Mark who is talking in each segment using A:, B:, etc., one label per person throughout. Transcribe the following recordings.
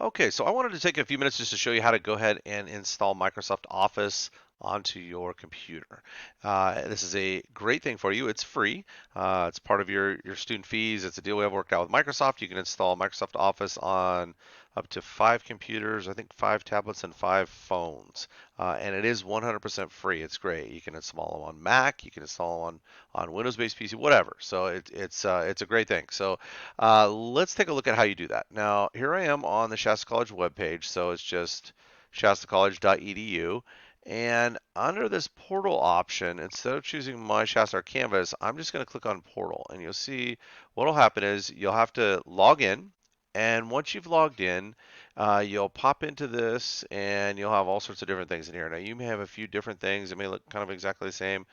A: Okay, so I wanted to take a few minutes just to show you how to go ahead and install Microsoft Office onto your computer. This is a great thing for you. It's free. It's part of your student fees. It's a deal we have worked out with Microsoft. You can install Microsoft Office on up to 5 computers, I think 5 tablets and 5 phones. And it is 100% free. It's great. You can install them on Mac. You can install them on Windows-based PC, whatever. So it's a great thing. So let's take a look at how you do that. Now, here I am on the Shasta College webpage, so it's just shastacollege.edu. And under this portal option, instead of choosing My Shasta or Canvas, I'm just going to click on Portal. And you'll see what will happen is you'll have to log in. And once you've logged in, you'll pop into this and you'll have all sorts of different things in here. Now, you may have a few different things. It may look kind of exactly the same.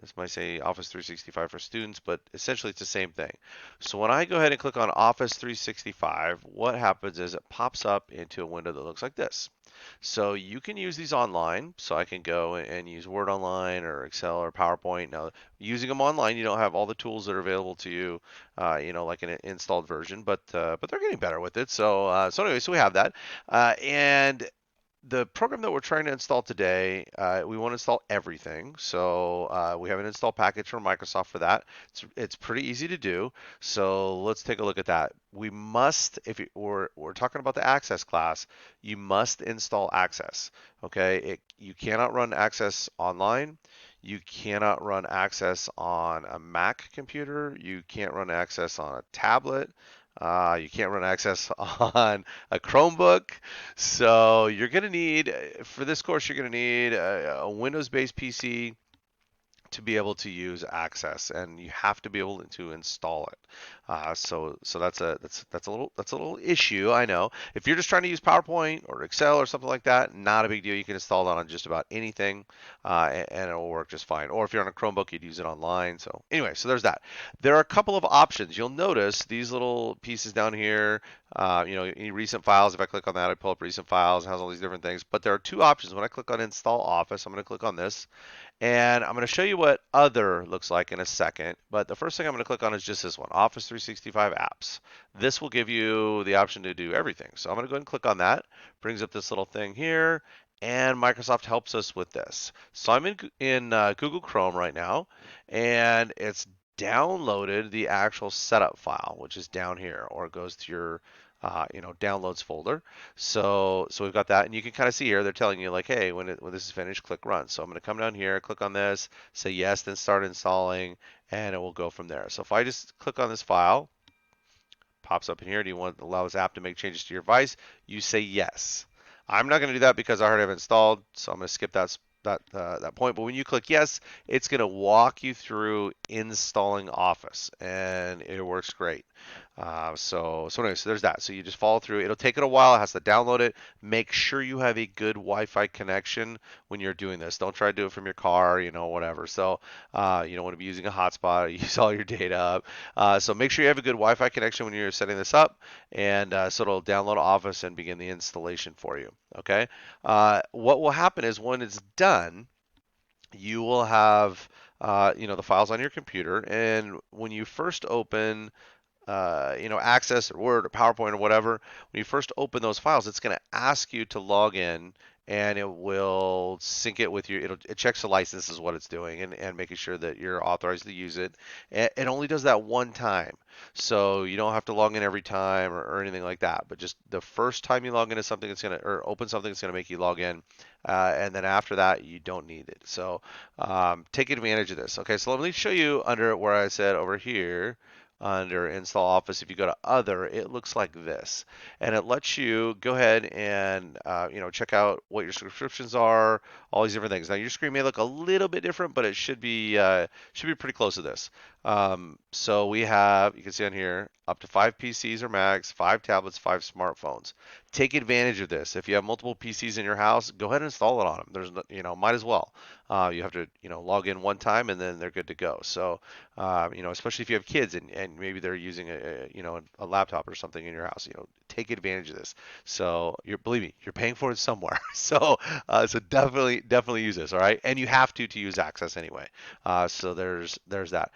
A: This might say Office 365 for students, but essentially it's the same thing. So when I go ahead and click on Office 365, what happens is it pops up into a window that looks like this. So you can use these online. So I can go and use Word online or Excel or PowerPoint. Now, using them online, you don't have all the tools that are available to you, like an installed version, but they're getting better with it. So anyway, so we have that, and the program that we're trying to install today, we want to install everything. So we have an install package from Microsoft for that. It's pretty easy to do. So let's take a look at that. We must, if you, we're talking about the Access class, you must install Access. Okay, you cannot run Access online. You cannot run Access on a Mac computer. You can't run Access on a tablet. You can't run Access on a Chromebook. So you're going to need, for this course, you're going to need a Windows-based PC to be able to use Access, and you have to be able to install it. So that's a little issue, I know. If you're just trying to use PowerPoint or Excel or something like that, not a big deal. You can install that on just about anything, and it will work just fine. Or if you're on a Chromebook, you'd use it online. So anyway, so there's that. There are a couple of options. You'll notice these little pieces down here. Any recent files. If I click on that, I pull up recent files. It has all these different things. But there are two options. When I click on Install Office, I'm going to click on this. And I'm going to show you what other looks like in a second. But the first thing I'm going to click on is just this one, Office 365 apps. This will give you the option to do everything. So I'm going to go ahead and click on that. Brings up this little thing here. And Microsoft helps us with this. So I'm in Google Chrome right now, and it's downloaded the actual setup file, which is down here, or it goes to your downloads folder. So we've got that, and you can kind of see here they're telling you like, hey, when this is finished, click run. So I'm going to come down here, click on this, say yes, then start installing, and it will go from there. So if I just click on this file, pops up in here. Do you want to allow this app to make changes to your device? You say yes. I'm not going to do that because I already have it installed, so I'm going to skip that point. But when you click yes, it's going to walk you through installing Office, and it works great. So there's that. So you just follow through. It'll take it a while. It has to download it. Make sure you have a good Wi-Fi connection when you're doing this. Don't try to do it from your car, whatever. So you don't want to be using a hotspot. Use all your data up. So make sure you have a good Wi-Fi connection when you're setting this up, and so it'll download Office and begin the installation for you. Okay. What will happen is when it's done, you will have the files on your computer, and when you first open Access or Word or PowerPoint or whatever, when you first open those files, it's going to ask you to log in, and it will sync it with it checks the license is what it's doing, and making sure that you're authorized to use it. It only does that one time. So you don't have to log in every time or anything like that. But just the first time you log into something, it's going to, or open something, it's going to make you log in. And then after that, you don't need it. So take advantage of this. Okay, so let me show you under where I said over here under install Office. If you go to other, it looks like this, and it lets you go ahead and check out what your subscriptions are, all these different things. Now your screen may look a little bit different, but it should be pretty close to this. So we have, you can see on here, up to 5 PCs or Macs, 5 tablets, 5 smartphones. Take advantage of this. If you have multiple PCs in your house, go ahead and install it on them. Might as well. You have to log in one time and then they're good to go. So especially if you have kids and maybe they're using a laptop or something in your house, take advantage of this. So believe me, you're paying for it somewhere. So definitely use this. All right, and you have to use Access anyway. So there's that.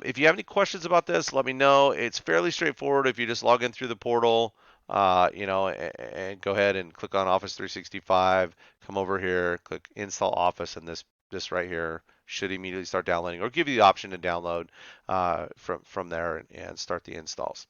A: If you have any questions about this, let me know. It's fairly straightforward if you just log in through the portal. and go ahead and click on Office 365, come over here, click Install Office, and this right here should immediately start downloading, or give you the option to download from there and start the installs.